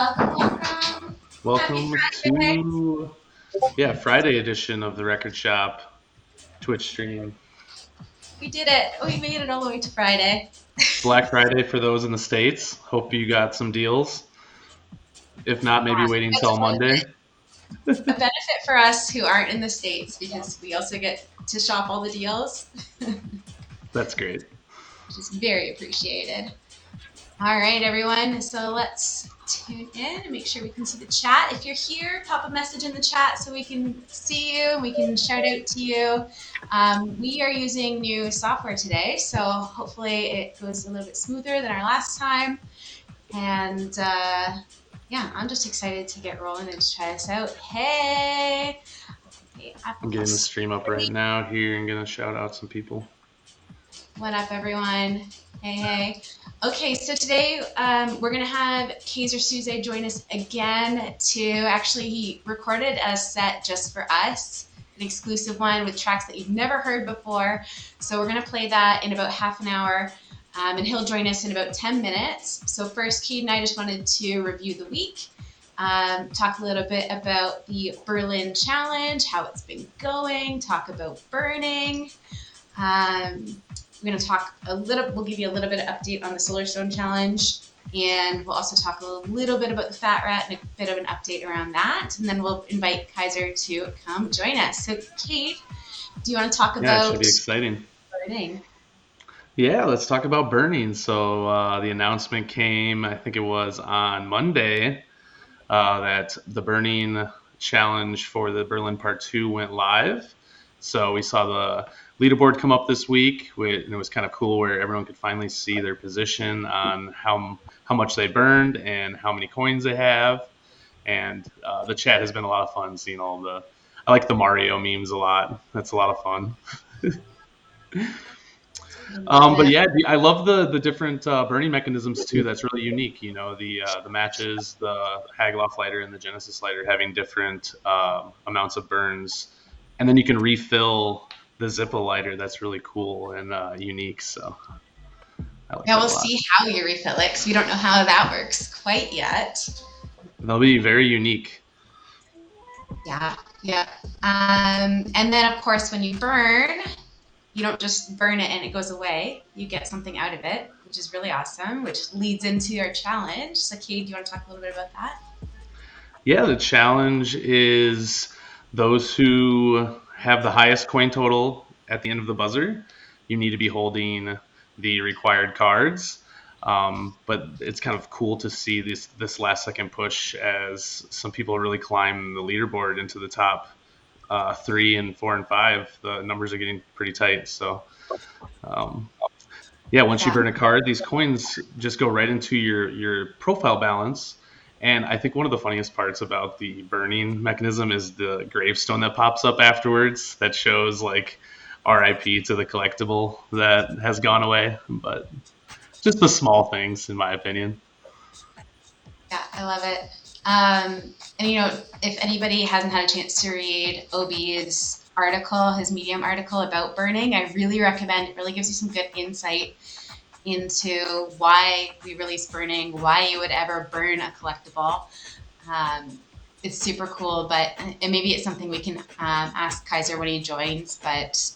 welcome. Happy Welcome Friday. to Friday edition of the Record Shop Twitch stream. We did it. We made it all the way to Friday. Black Friday for those in the States. Hope you got some deals. If not, maybe waiting That's till Monday. a benefit for us who aren't in the States because we also get to shop all the deals, That's great. which is very appreciated. All right, everyone. So let's tune in and make sure we can see the chat. If you're here, pop a message in the chat so we can see you and we can shout out to you. We are using new software today, so hopefully it goes a little bit smoother than our last time. And I'm just excited to get rolling and to try this out. Hey! Okay, I'm getting the stream up right now here and gonna shout out some people. What up, everyone? Hey. Okay, so today we're going to have Kaiser Souzai join us again he recorded a set just for us, an exclusive one with tracks that you've never heard before. So we're going to play that in about half an hour, and he'll join us in about 10 minutes. So first, Cade and I just wanted to review the week, talk a little bit about the Berlin Challenge, how it's been going, talk about burning. We're going to talk we'll give you a little bit of update on the Solar Stone Challenge, and we'll also talk a little bit about the Fat Rat and a bit of an update around that. And then we'll invite Kaiser to come join us. So, Kate, do you want to talk about it should be exciting. burning? Yeah, let's talk about burning. So the announcement came, I think it was on Monday, that the burning challenge for the Berlin Part 2 went live. So we saw the leaderboard come up this week, and it was kind of cool where everyone could finally see their position on how much they burned and how many coins they have. And the chat has been a lot of fun seeing all the. I like the Mario memes a lot. That's a lot of fun. But yeah, I love the different burning mechanisms too. That's really unique. You know, the matches, the Hageloff lighter and the Genesis lighter having different amounts of burns, and then you can refill the Zippo lighter. That's really cool and unique. So I like that We'll a lot. see how you refill it because we don't know how that works quite yet. They'll be very unique. Yeah. And then, of course, when you burn, you don't just burn it and it goes away. You get something out of it, which is really awesome, which leads into our challenge. So, Kate, do you want to talk a little bit about that? Yeah, the challenge is those who have the highest coin total at the end of the buzzer. You need to be holding the required cards. But it's kind of cool to see this last second push as some people really climb the leaderboard into the top 3 and 4 and 5. The numbers are getting pretty tight. So once you burn a card, these coins just go right into your profile balance. And I think one of the funniest parts about the burning mechanism is the gravestone that pops up afterwards that shows like RIP to the collectible that has gone away. But just the small things, in my opinion. Yeah, I love it. And if anybody hasn't had a chance to read Obi's article, his Medium article about burning, I really recommend. It really gives you some good insight into why we release burning, why you would ever burn a collectible. It's super cool, and maybe it's something we can ask Kaiser when he joins. But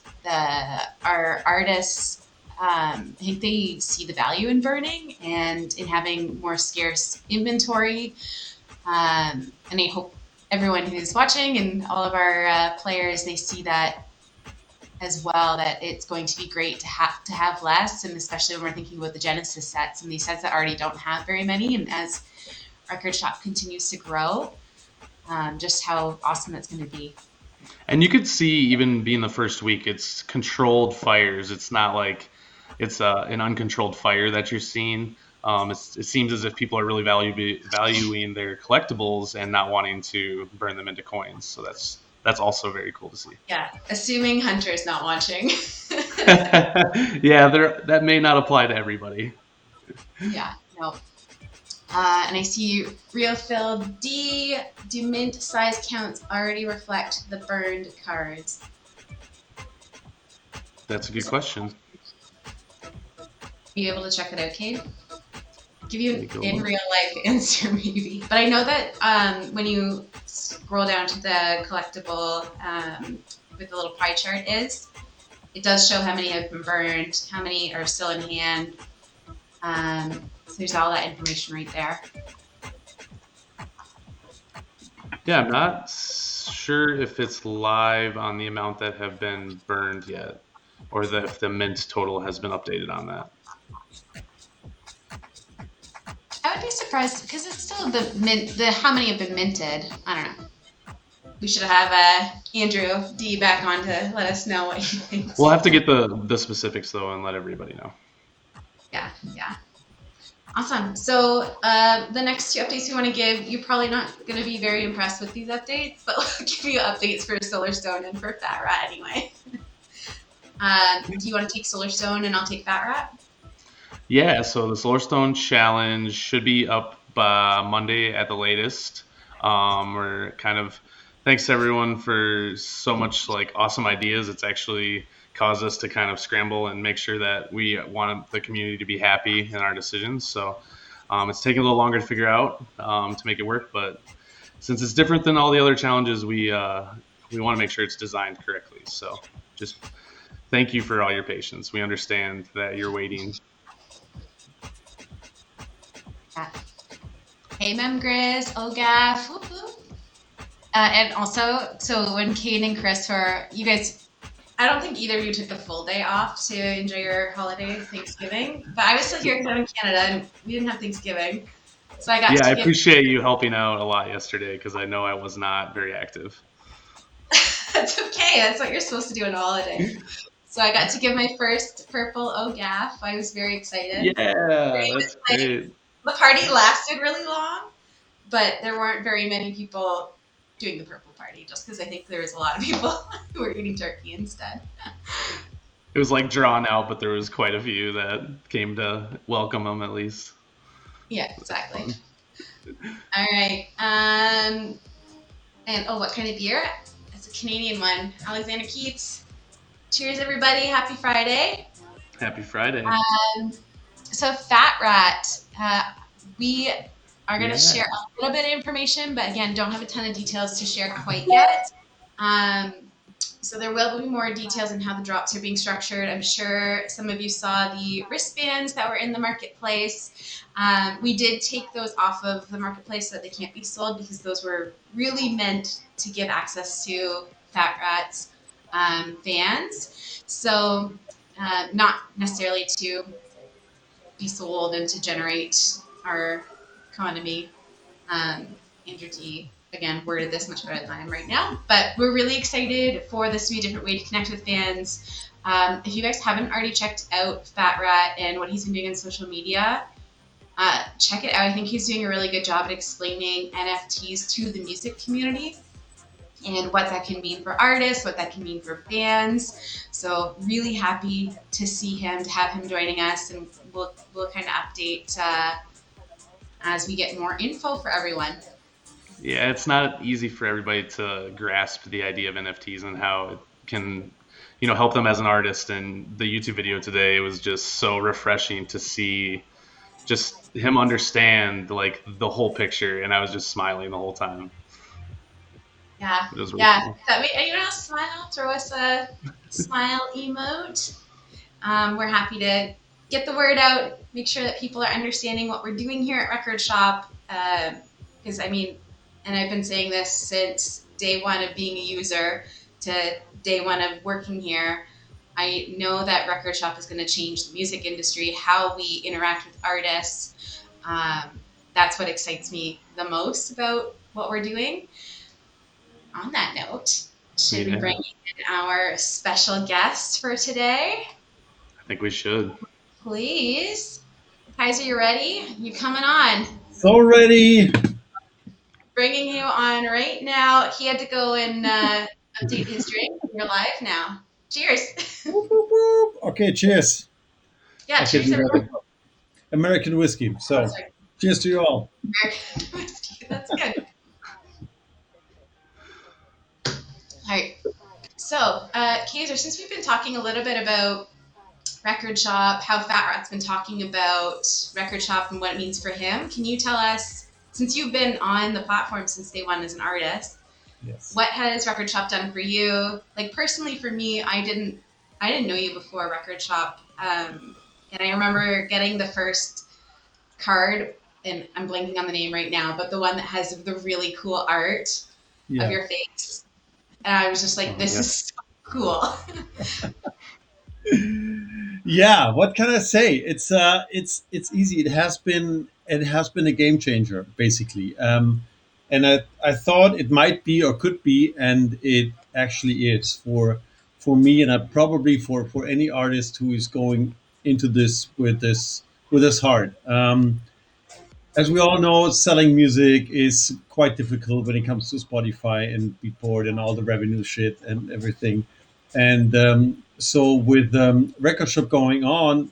our artists, I think they see the value in burning and in having more scarce inventory. And I hope everyone who's watching and all of our players, they see that as well, that it's going to be great to have less, and especially when we're thinking about the Genesis sets and these sets that already don't have very many, and as Record Shop continues to grow, just how awesome that's going to be. And you could see, even being the first week, it's controlled fires. It's not like it's an uncontrolled fire that you're seeing. It seems as if people are really valuing their collectibles and not wanting to burn them into coins. So that's also very cool to see. Yeah, assuming Hunter's not watching. Yeah, that may not apply to everybody. Yeah, no. And I see Real Fill D. Do mint size counts already reflect the burned cards? That's a good question. Are you able to check it out, Kate? give you Pretty an in cool. real life answer maybe. But I know that when you scroll down to the collectible with the little pie chart is, it does show how many have been burned, how many are still in hand. So there's all that information right there. Yeah, I'm not sure if it's live on the amount that have been burned yet, or if the mint total has been updated on that. I would be surprised because it's still the mint. The how many have been minted? I don't know. We should have Andrew D back on to let us know what he We'll thinks. have to get the specifics though and let everybody know. Yeah, yeah. Awesome. So the next two updates we want to give, you're probably not going to be very impressed with these updates, but we'll give you updates for Solar Stone and for Fat Rat anyway. Do you want to take Solar Stone and I'll take Fat Rat? Yeah, so the Solarstone challenge should be up by Monday at the latest. We're kind of thanks to everyone for so much like awesome ideas. It's actually caused us to kind of scramble and make sure that we want the community to be happy in our decisions. So it's taking a little longer to figure out to make it work, but since it's different than all the other challenges, we want to make sure it's designed correctly. So just thank you for all your patience. We understand that you're waiting. Yeah. Hey, Mem Grizz, OGAF. Whoop, whoop. And also, so when Kate and Chris were, you guys, I don't think either of you took the full day off to enjoy your holiday, Thanksgiving, but I was still here because I'm in Canada and we didn't have Thanksgiving. So I got Yeah, I to give, appreciate you helping out a lot yesterday because I know I was not very active. that's okay. That's what you're supposed to do on a holiday. So I got to give my first purple OGAF. I was very excited. Yeah, that's great. The party lasted really long, but there weren't very many people doing the purple party just because I think there was a lot of people who were eating turkey instead. It was like drawn out, but there was quite a few that came to welcome them at least. Yeah, That's exactly. fun. All right. And oh, what kind of beer? It's a Canadian one. Alexander Keats. Cheers, everybody. Happy Friday. Happy Friday. Um, so, Fat Rat, we are going to share Yeah. a little bit of information, but again, don't have a ton of details to share quite yet. Um, so there will be more details on how the drops are being structured. I'm sure some of you saw the wristbands that were in the marketplace. We did take those off of the marketplace so that they can't be sold because those were really meant to give access to Fat Rats fans. So not necessarily to be sold and to generate our economy. Andrew T again worded this much better than I am right now, but we're really excited for this to be a different way to connect with fans. If you guys haven't already checked out Fat Rat and what he's been doing on social media, check it out. I think he's doing a really good job at explaining NFTs to the music community and what that can mean for artists, what that can mean for bands. So really happy to see him, to have him joining us, and we'll kind of update as we get more info for everyone. Yeah, it's not easy for everybody to grasp the idea of NFTs and how it can, help them as an artist. And the YouTube video today was just so refreshing to see just him understand like the whole picture. And I was just smiling the whole time. Yeah, It was really yeah. cool. That anyone else smile? Throw us a smile emote. We're happy to get the word out, make sure that people are understanding what we're doing here at Record Shop. Because I mean, and I've been saying this since day one of being a user to day one of working here. I know that Record Shop is going to change the music industry, how we interact with artists. That's what excites me the most about what we're doing. On that note, should we bring Yeah, in our special guest for today? I think we should. Please. Kaiser, you ready? You coming on? So ready. Bringing you on right now. He had to go and update his drink. You're live now. Cheers. Whoop, whoop, whoop. Okay, cheers. Yeah, I can cheers, do everyone. that. American whiskey. Oh, So, sorry. cheers to you all. American whiskey. That's good. All right. So, Kaiser, since we've been talking a little bit about Record Shop, how Fat Rat's been talking about Record Shop and what it means for him. Can you tell us, since you've been on the platform since day one as an artist, Yes. what has Record Shop done for you? Like personally, for me, I didn't know you before Record Shop, and I remember getting the first card, and I'm blanking on the name right now, but the one that has the really cool art of Yeah. your face, and I was just like, Oh, this yeah. is so cool. Yeah, what can I say? It's easy. It has been a game changer basically. And I thought it might be or could be, and it actually is for me, and I probably for any artist who is going into this with this heart. As we all know, selling music is quite difficult when it comes to Spotify and Beatport and all the revenue shit and everything. And so with record shop going on,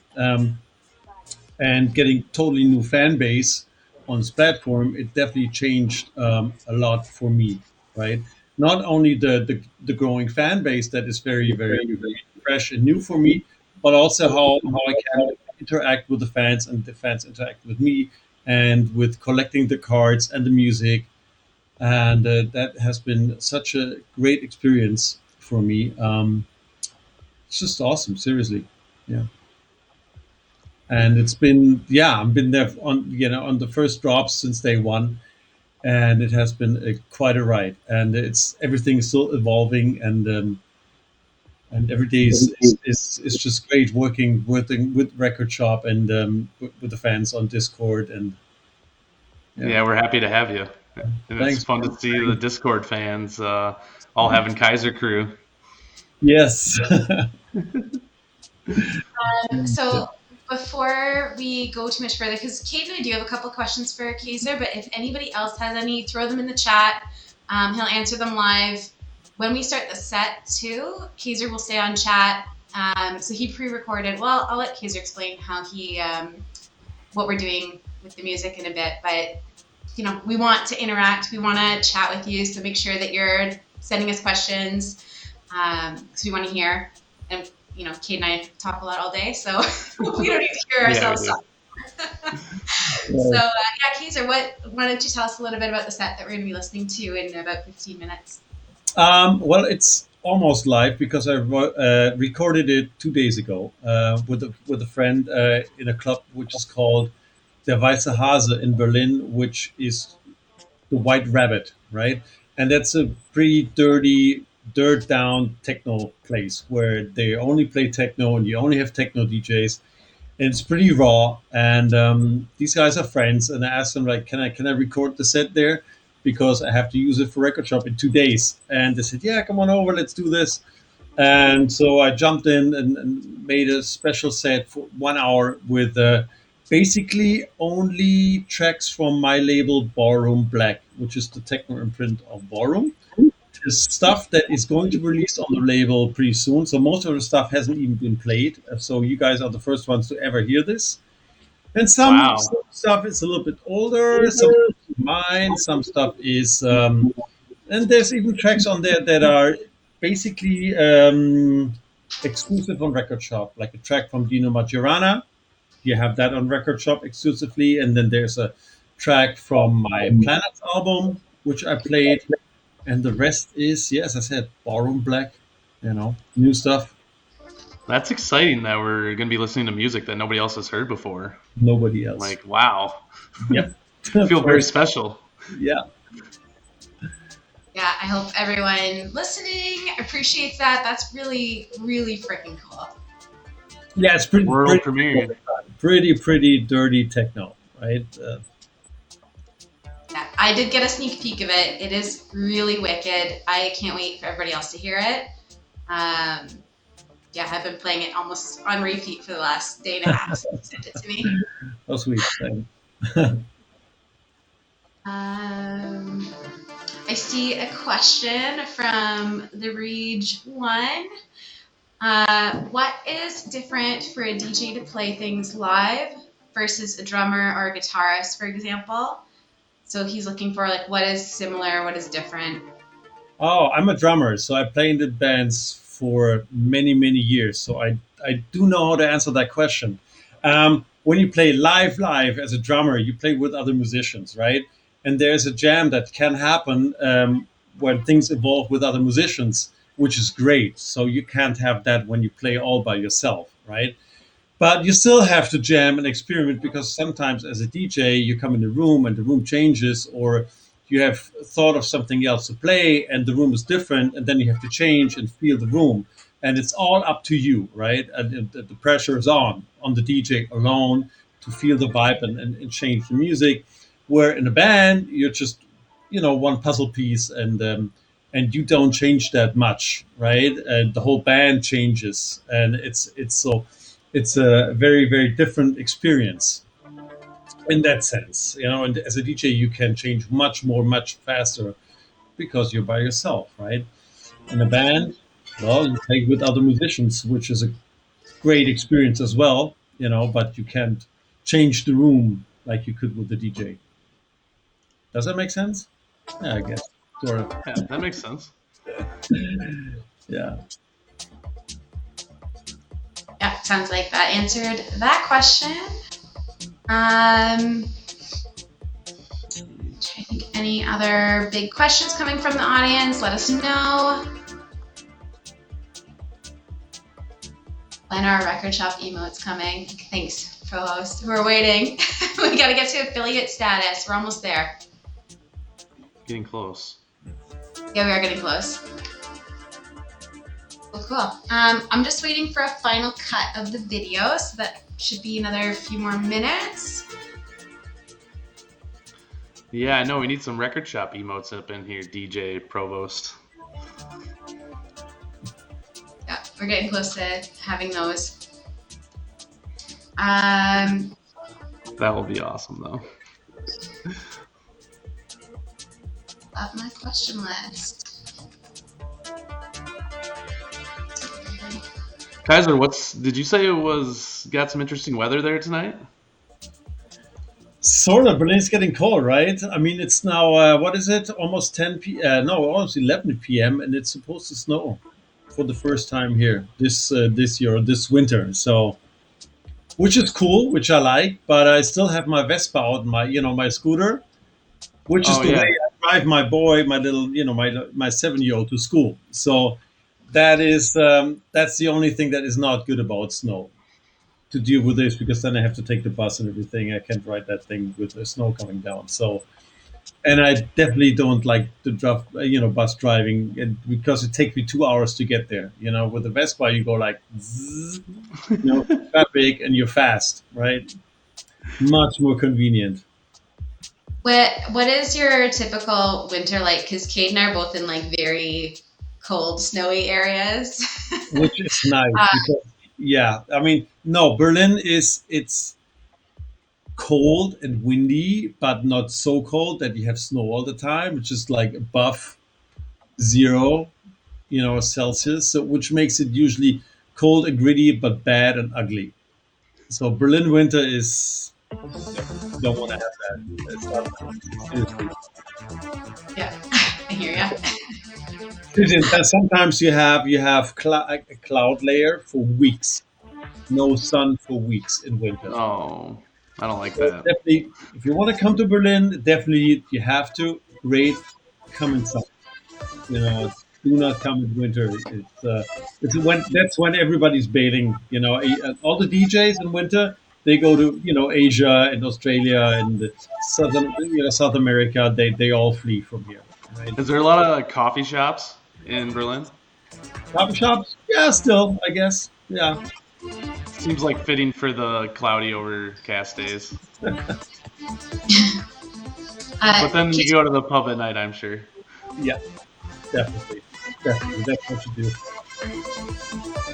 and getting totally new fan base on this platform, it definitely changed a lot for me, right? Not only the growing fan base that is very, very, very fresh and new for me, but also how I can interact with the fans and the fans interact with me and with collecting the cards and the music. And that has been such a great experience for me. It's just awesome, seriously. Yeah. And it's been, yeah, I've been there on the first drops since day one, and it has been quite a ride. And it's everything is still evolving, and every day is just great working with record shop and with the fans on Discord. And yeah, Yeah, we're happy to have you. And it's thanks. fun to see the Discord fans all having Kaiser crew. Yes. So before we go too much further, because Kate and I do have a couple questions for Kaiser, but if anybody else has any, throw them in the chat. He'll answer them live. When we start the set too, Kaiser will stay on chat. So he pre-recorded. Well, I'll let Kaiser explain how he what we're doing with the music in a bit, but we want to interact. We want to chat with you. So make sure that you're sending us questions because we want to hear. And Kate and I talk a lot all day, so we don't need to hear Yeah, we ourselves do. talk. So yeah, Kaiser, why don't you tell us a little bit about the set that we're going to be listening to in about 15 minutes? Well, it's almost live because I recorded it 2 days ago with a friend in a club which is called Der Weiße Hase in Berlin, which is the White Rabbit, right? And that's a pretty dirty, dirt down techno place where they only play techno and you only have techno DJs. And it's pretty raw. And these guys are friends. And I asked them like, can I record the set there? Because I have to use it for record shop in 2 days. And they said, yeah, come on over, let's do this. And so I jumped in and made a special set for 1 hour with basically only tracks from my label Ballroom Black, which is the techno imprint of Ballroom. The stuff that is going to release on the label pretty soon. So most of the stuff hasn't even been played. So you guys are the first ones to ever hear this. And some Wow. stuff is a little bit older. Some stuff is mine. Some stuff is and there's even tracks on there that are basically exclusive on Record Shop, like a track from Dino Majorana. You have that on Record Shop exclusively, and then there's a track from my Planets album, which I played, and the rest is, yeah, as I said, Ballroom Black, new stuff. That's exciting that we're going to be listening to music that nobody else has heard before. Nobody else. Like, wow. Yep. Feel very First, special. yeah. Yeah, I hope everyone listening appreciates that. That's really, really freaking cool. Yeah, it's pretty, World premiere. pretty dirty techno, right? Yeah, I did get a sneak peek of it. It is really wicked. I can't wait for everybody else to hear it. Yeah, I've been playing it almost on repeat for the last day and a half since you sent it to me. Oh, sweet. I see a question from the Reg One. What is different for a DJ to play things live versus a drummer or a guitarist, for example? So he's looking for like what is similar, what is different. Oh, I'm a drummer, so I play in the bands for many, many years. So I do know how to answer that question. When you play live as a drummer, you play with other musicians, right? And there's a jam that can happen when things evolve with other musicians, which is great. So you can't have that when you play all by yourself, right? But you still have to jam and experiment because sometimes as a DJ, you come in the room and the room changes, or you have thought of something else to play and the room is different, and then you have to change and feel the room. And it's all up to you, right? And the pressure is on the DJ alone to feel the vibe and change the music. Where in a band, you're just, one puzzle piece, and you don't change that much, right? And the whole band changes, and it's a very very different experience in that sense, and as a DJ you can change much more, much faster because you're by yourself, right? In a band, well, you play with other musicians, which is a great experience as well, but you can't change the room like you could with the DJ. Does that make sense? Yeah, I guess, sort of. Yeah, that makes sense. Yeah. Yeah, sounds like that answered that question. Trying to think any other big questions coming from the audience. Let us know. When are record shop emotes coming? Thanks, co-host. We're waiting. We got to get to affiliate status. We're almost there. Getting close. Yeah, we are getting close. Cool. I'm just waiting for a final cut of the video, so that should be another few more minutes. Yeah, I know we need some record shop emotes up in here, DJ Provost. Yeah, we're getting close to having those. That will be awesome, though. Up my question list. Kaiser, did you say got some interesting weather there tonight? Sort of. Berlin's getting cold, right? I mean, it's now, what is it? Almost 10 no, almost 11 p.m. and it's supposed to snow for the first time here this year, or this winter. So, which is cool, which I like, but I still have my Vespa out, my scooter, which is Oh, the yeah. way I drive my boy, my little, my 7-year-old to school. So that's the only thing that is not good about snow, to deal with this, because then I have to take the bus and everything. I can't ride that thing with the snow coming down. So, and I definitely don't like the bus driving, and because it takes me 2 hours to get there. With the Vespa, you go like, zzz, traffic, and you're fast, right? Much more convenient. What is your typical winter like? Because Kate and I are both in like very cold, snowy areas. Which is nice because, yeah, I mean, no, Berlin it's cold and windy, but not so cold that you have snow all the time. It's just like above zero, Celsius, so which makes it usually cold and gritty, but bad and ugly. So Berlin winter is, you don't want to have that. It's not, seriously. Yeah, I hear ya. And sometimes you have a cloud layer for weeks, no sun for weeks in winter. Oh, I don't like So that. definitely, if you want to come to Berlin, definitely you have to. Great, come in summer. Do not come in winter. It's when that's when everybody's bailing. All the DJs in winter, they go to Asia and Australia and South America. They all flee from here. Right? Is there a lot of coffee shops in Berlin? Coffee shops, yeah, still I guess, yeah. Seems like fitting for the cloudy, overcast days. But then you go to the pub at night, I'm sure. Yeah, definitely, definitely. That's what you do.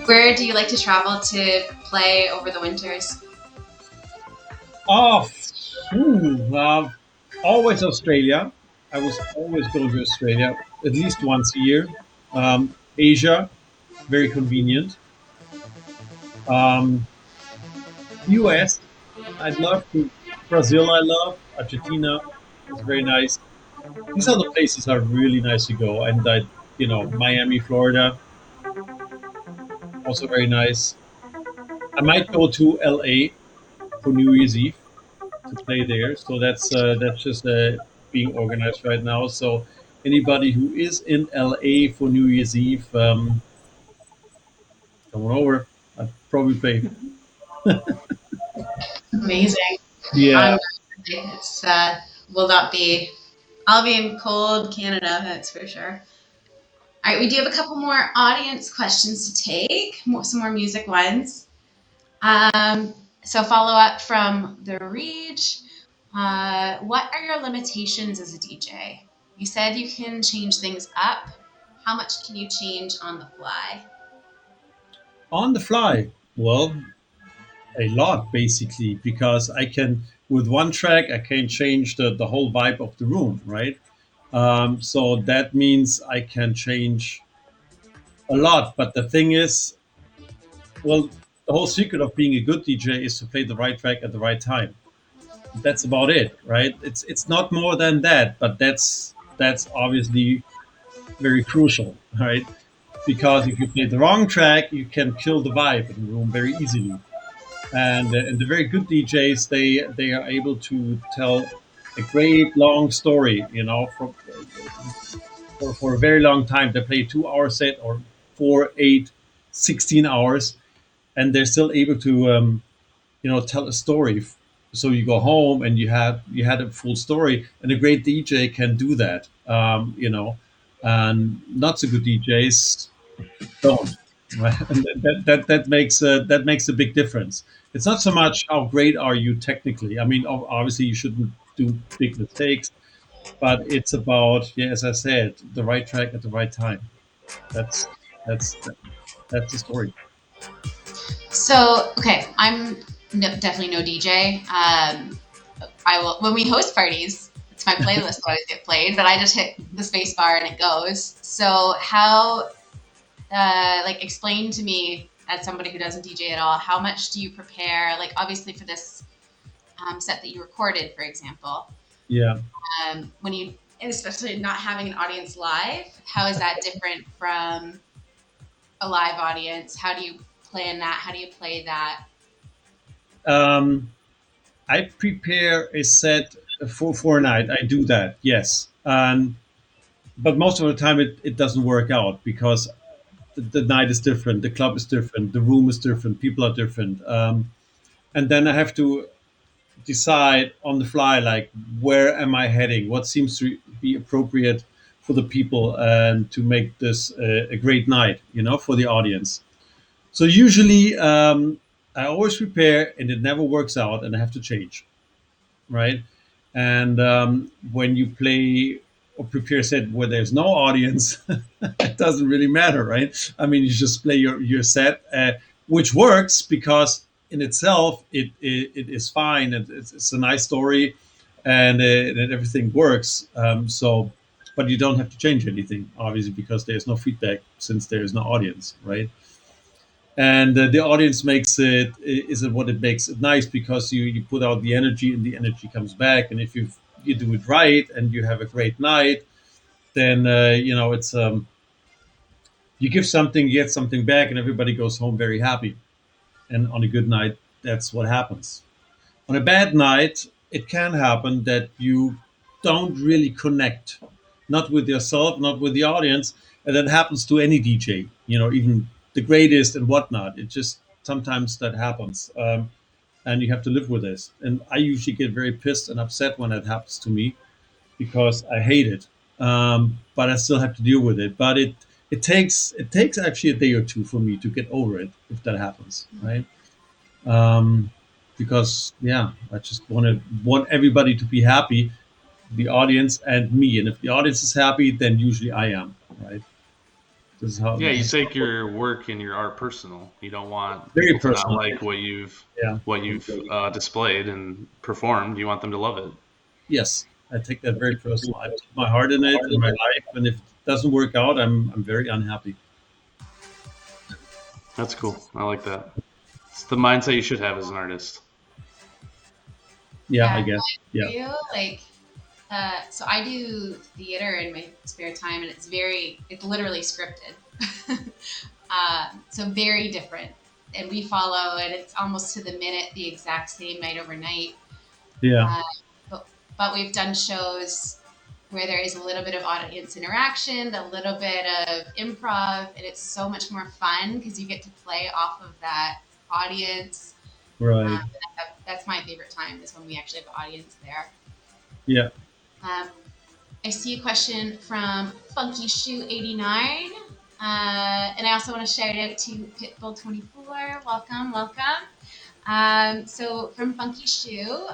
Where do you like to travel to play over the winters? Oh, always Australia. I was always going to Australia at least once a year. Asia, very convenient. Um, US, I'd love to. Brazil, I love. Argentina is very nice. These other places are really nice to go. And Miami, Florida, also very nice. I might go to LA for New Year's Eve to play there. So that's just being organized right now. So anybody who is in LA for New Year's Eve, come on over. I'd probably play. Amazing. Yeah. It's will not be. I'll be in cold Canada, that's for sure. All right, we do have a couple more audience questions to take. Some more music ones. So follow up from the Reach. What are your limitations as a DJ? You said you can change things up. How much can you change on the fly? On the fly. Well, a lot basically, because I can, with one track, I can change the whole vibe of the room, right? So that means I can change a lot. But the thing is, well, the whole secret of being a good DJ is to play the right track at the right time. That's about it, right? It's not more than that, but that's obviously very crucial, right? Because if you play the wrong track, you can kill the vibe in the room very easily. And the very good DJs, they are able to tell a great long story, for a very long time. They play 2 hour set or 4, 8, 16 hours, and they're still able to tell a story. So you go home and you had a full story, and a great DJ can do that. And not so good DJs don't. Right? And that makes a big difference. It's not so much how great are you technically. I mean, obviously you shouldn't do big mistakes, but it's about, yeah, as I said, the right track at the right time. That's that's that's the story. So, okay, I'm definitely no DJ. I will when we host parties. It's my playlist always get played, but I just hit the space bar and it goes. So, how like explain to me as somebody who doesn't DJ at all, how much do you prepare? Like obviously for this set that you recorded, for example, Yeah. when you and especially not having an audience live, how is that different from a live audience? How do you plan that? How do you play that? Um, I prepare a set for a night. I do that, yes. But most of the time it doesn't work out because the night is different, the club is different, the room is different, people are different. And then I have to decide on the fly, like, where am I heading? What seems to be appropriate for the people and to make this a great night, for the audience. So usually I always prepare and it never works out and I have to change, right? And when you play or prepare a set where there's no audience, it doesn't really matter, right? I mean, you just play your set, which works because in itself it is fine and it's a nice story, and everything works. But you don't have to change anything, obviously, because there's no feedback since there is no audience, right? And the audience makes it is what it makes it nice, because you put out the energy and the energy comes back. And if you do it right and you have a great night, then it's you give something, you get something back, and everybody goes home very happy. And on a good night, that's what happens. On a bad night, it can happen that you don't really connect, not with yourself, not with the audience, and that happens to any DJ. Even the greatest and whatnot. It just sometimes that happens, and you have to live with this. And I usually get very pissed and upset when it happens to me because I hate it, but I still have to deal with it. But it takes actually a day or two for me to get over it if that happens, right? um, because, yeah, I just want everybody to be happy, the audience and me. And if the audience is happy, then usually I am, right. This is how Yeah, you this is take your work and your art personal. You don't want very people to not personal. like what you've Yeah. displayed and performed. You want them to love it. Yes, I take that very personal. I put my heart in it and my life, and if it doesn't work out, I'm very unhappy. That's cool. I like that. It's the mindset you should have as an artist. Yeah, I Yeah, guess. for Yeah. you, like, so I do theater in my spare time, and it's literally scripted. So very different. and we follow, and it's almost to the minute the exact same night overnight. Yeah. Uh, but we've done shows where there is a little bit of audience interaction, a little bit of improv, and it's so much more fun because you get to play off of that audience. Right. That's my favorite time is when we actually have an audience there. Yeah. Um, I see a question from Funky Shoe 89. And I also want to shout out to Pitbull24. Welcome, welcome. So from Funky Shoe,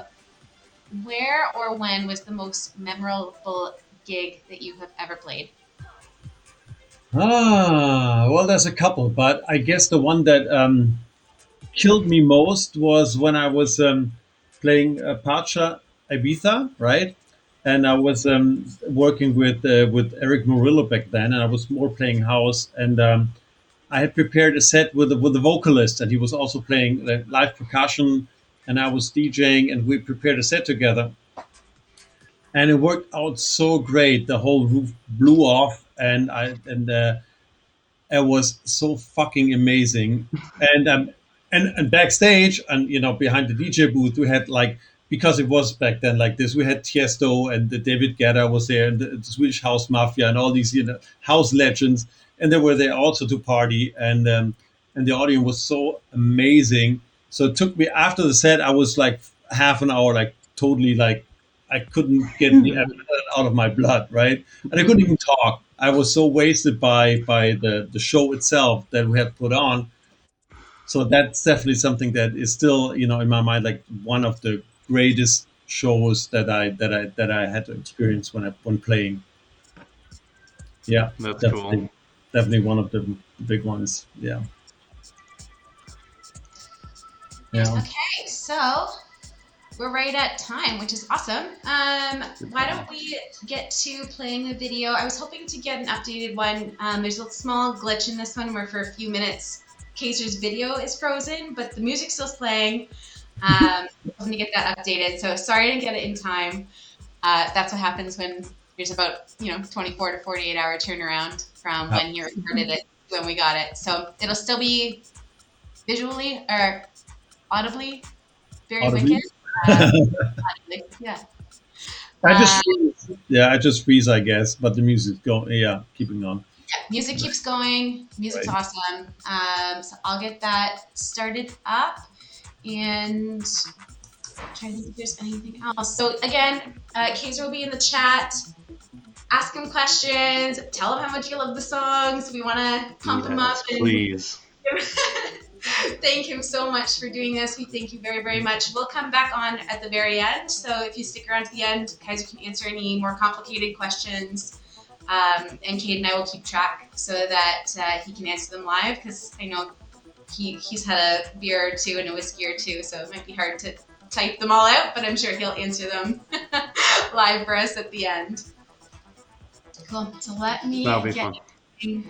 where or when was the most memorable gig that you have ever played? Well, there's a couple, but I guess the one that killed me most was when I was playing Pacha Ibiza, right? And I was working with Eric Murillo back then, and I was more playing house. And I had prepared a set with a vocalist, and he was also playing live percussion, and I was DJing, and we prepared a set together, and it worked out so great. The whole roof blew off, and it was so fucking amazing. And and backstage, and behind the DJ booth, we had like, because it was back then like this, we had Tiesto and the David Guetta was there, and the Swedish House Mafia, and all these house legends, and they were there also to party, and the audience was so amazing. So it took me, after the set, I was like half an hour like totally like, I couldn't get the adrenaline out of my blood, right? And I couldn't even talk. I was so wasted by the show itself that we had put on. So that's definitely something that is still, in my mind, like one of the greatest shows that I had to experience when playing. Yeah, That's cool. definitely one of the big ones. Yeah, yeah. Okay, so we're right at time, which is awesome. Why don't we get to playing the video? I was hoping to get an updated one. There's a small glitch in this one where for a few minutes Kaiser's video is frozen, but the music's still playing. Hoping to get that updated. So sorry I didn't get it in time. That's what happens when there's about 24 to 48 hour turnaround from when you recorded it to when we got it. So it'll still be visually or audibly very wicked. Audibly. Yeah. I Uh, just freeze. Yeah, I just freeze, I guess. But the music's going. Yeah, keeping on. music keeps going. Music's Right. awesome. So I'll get that started up and try to think if there's anything else. So again, Kaiser will be in the chat. Ask him questions. Tell him how much you love the songs. We want to pump him up Yes, and please. thank him so much for doing this. We thank you very, very much. We'll come back on at the very end. So if you stick around to the end, Kaiser can answer any more complicated questions. And Cade and I will keep track so that he can answer them live, because I know he's had a beer or two and a whiskey or two, so it might be hard to type them all out, but I'm sure he'll answer them live for us at the end. Cool. So let me That'll be get fun.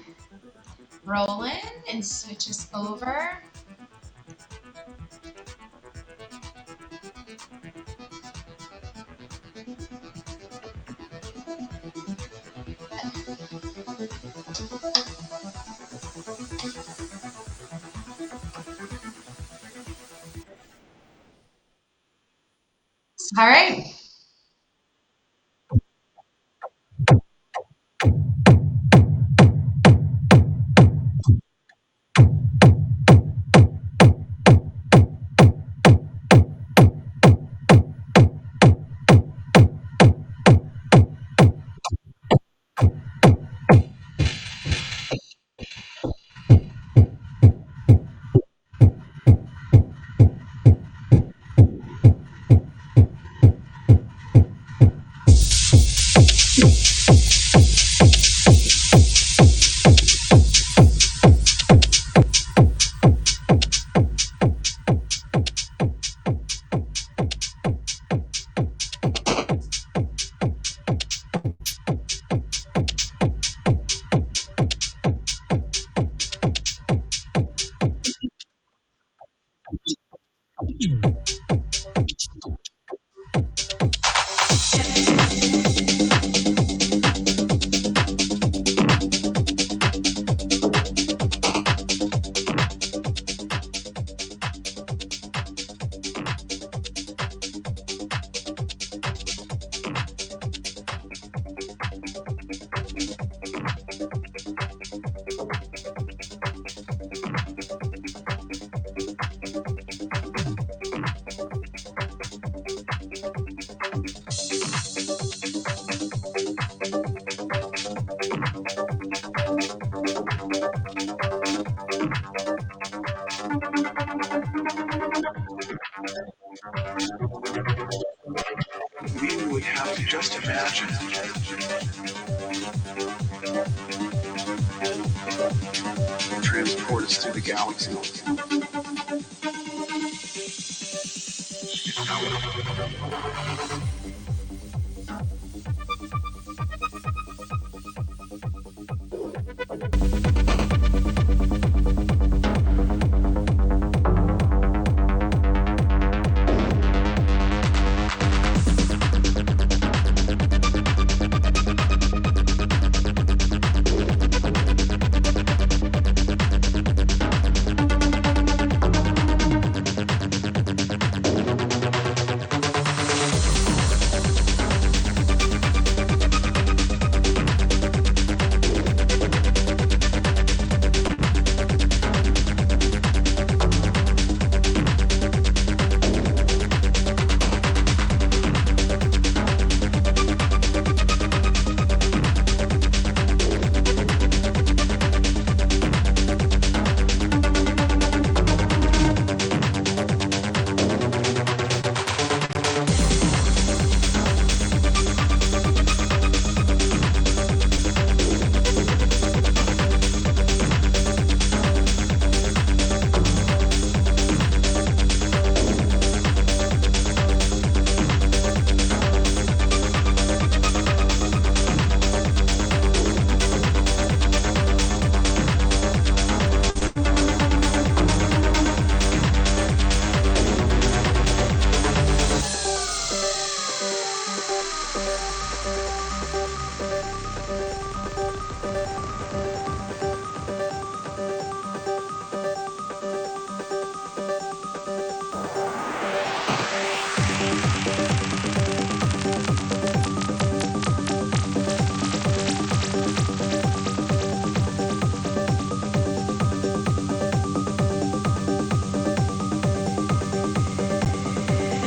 rolling and switch us over. All right. have to just imagine. Transport us through the galaxy.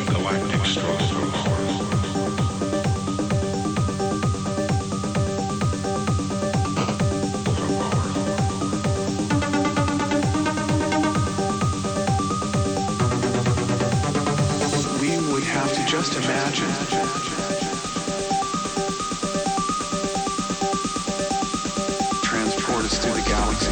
Galactic stroke. We would have to just imagine. Transport us through the galaxy.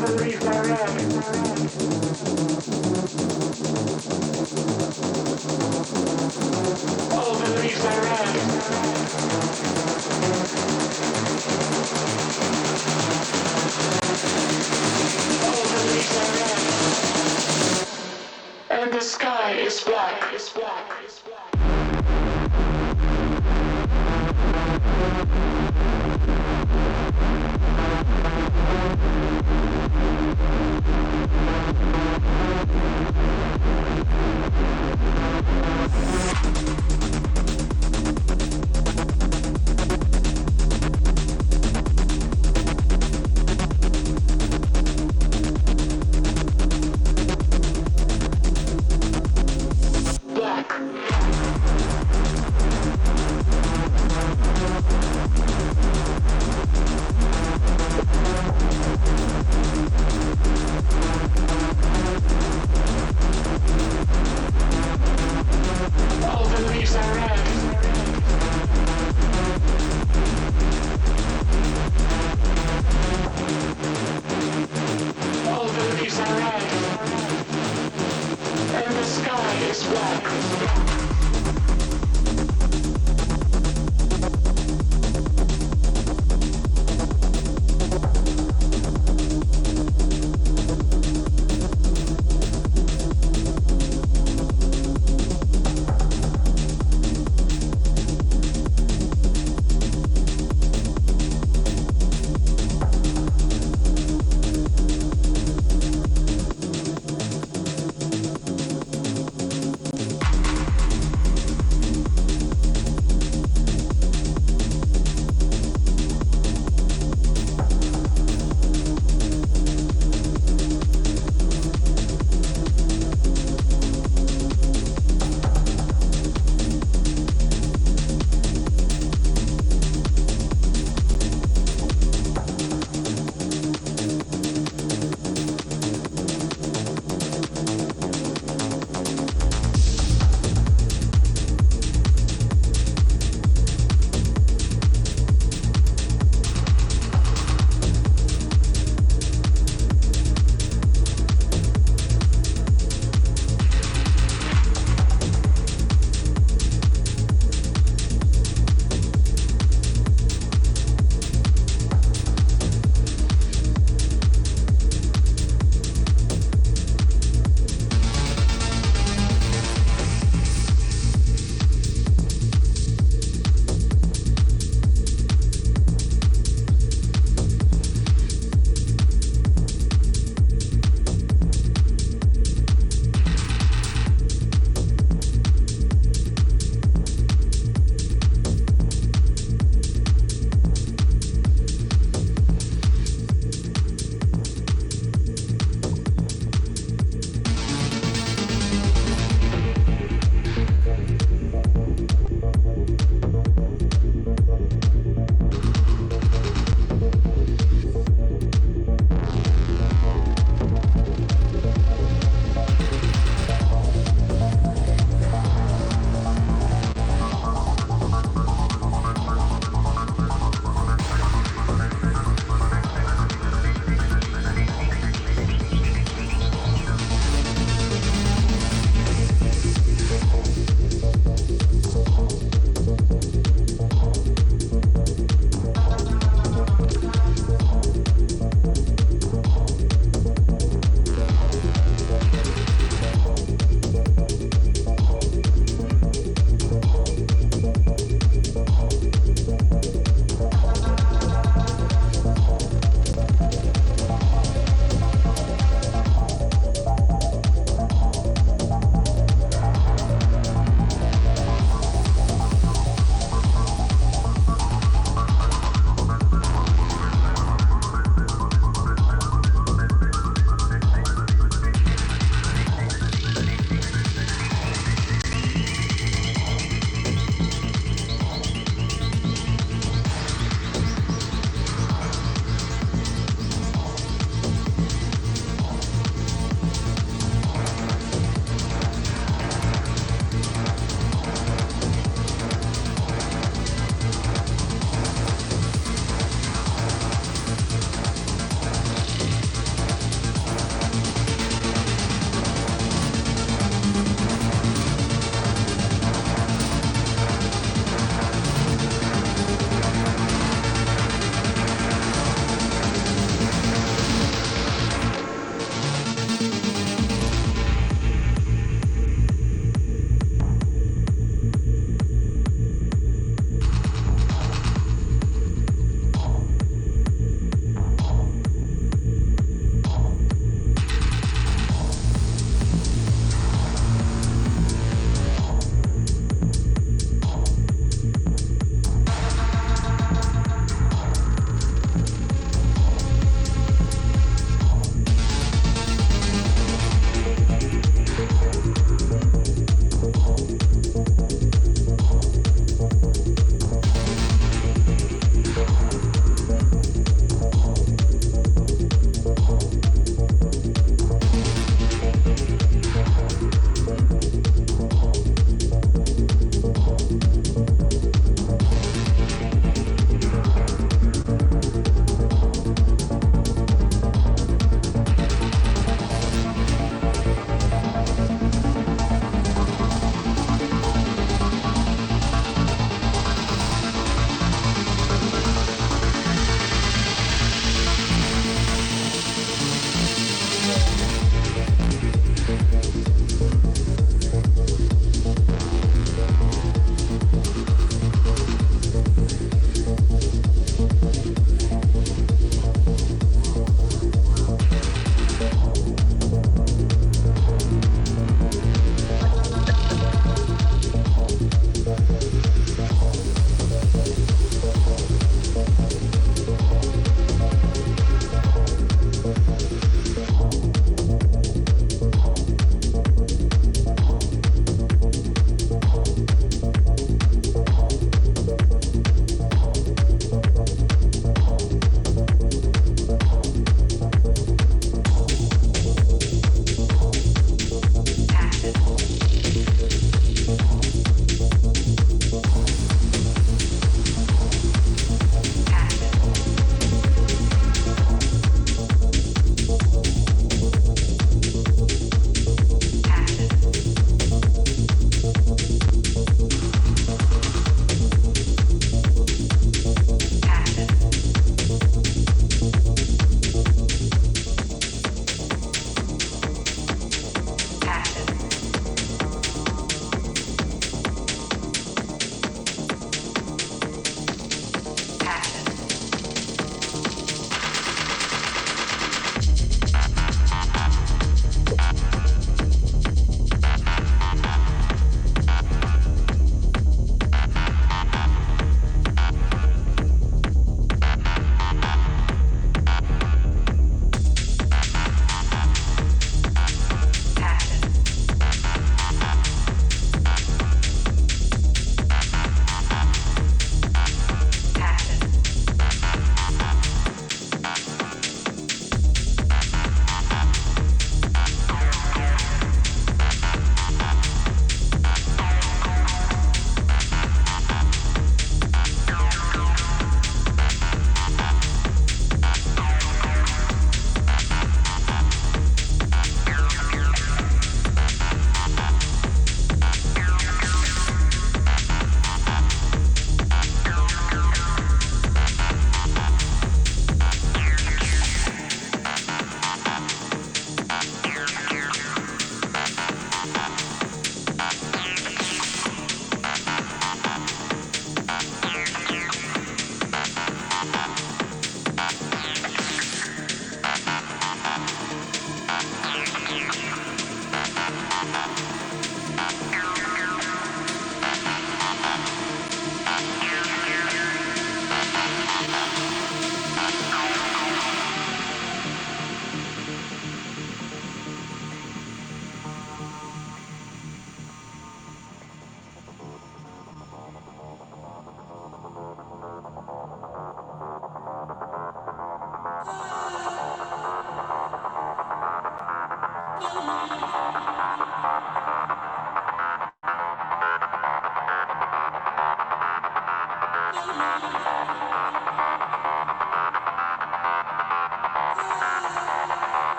the leaves are red. All the leaves are red. All the leaves are red. And the sky is black, is black, is black.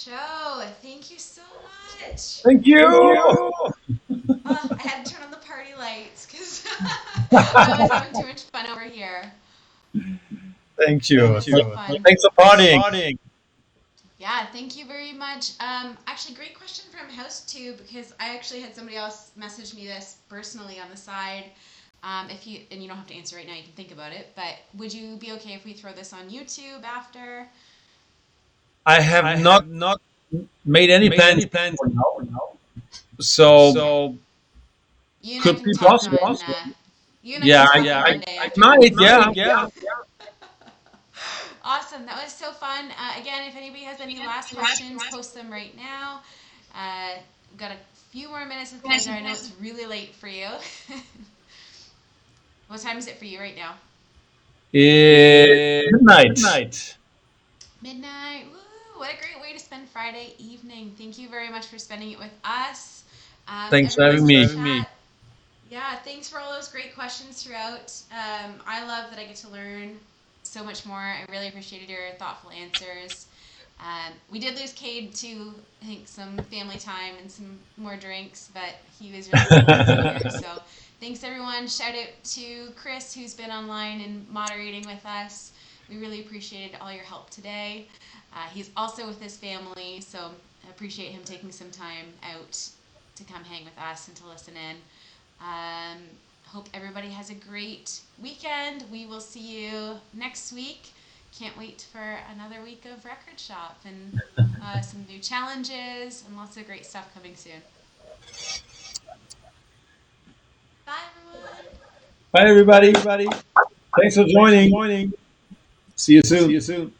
show. Thank you so much. Thank you. I had to turn on the party lights because I was having too much fun over here. Thank That you. was so fun. Thanks for partying. Yeah, thank you very much. Actually, great question from House too, because I actually had somebody else message me this personally on the side. If you and you don't have to answer right now, you can think about it. But would you be okay if we throw this on YouTube after? I have not made any plans for now, so You and I could can be talk possible. on. You and I Yeah, can talk on Monday I after the might. Yeah. Awesome. That was so fun. Again, if anybody has any last questions, post them right now. We've got a few more minutes with Kaiser. I know it's really late for you. What time is it for you right now? Midnight. Midnight. Woo! What a great way to spend Friday evening. Thank you very much for spending it with us. Thanks for Everyone having in the me. chat. Yeah, thanks for all those great questions throughout. I love that I get to learn so much more. I really appreciated your thoughtful answers. We did lose Cade to, I think, some family time and some more drinks, but he was really fun to see here. So thanks, everyone. Shout out to Chris, who's been online and moderating with us. We really appreciated all your help today. He's also with his family, so I appreciate him taking some time out to come hang with us and to listen in. Hope everybody has a great weekend. We will see you next week. Can't wait for another week of Record Shop and some new challenges and lots of great stuff coming soon. Bye, everyone. Bye, everybody. Thanks for joining. See you soon.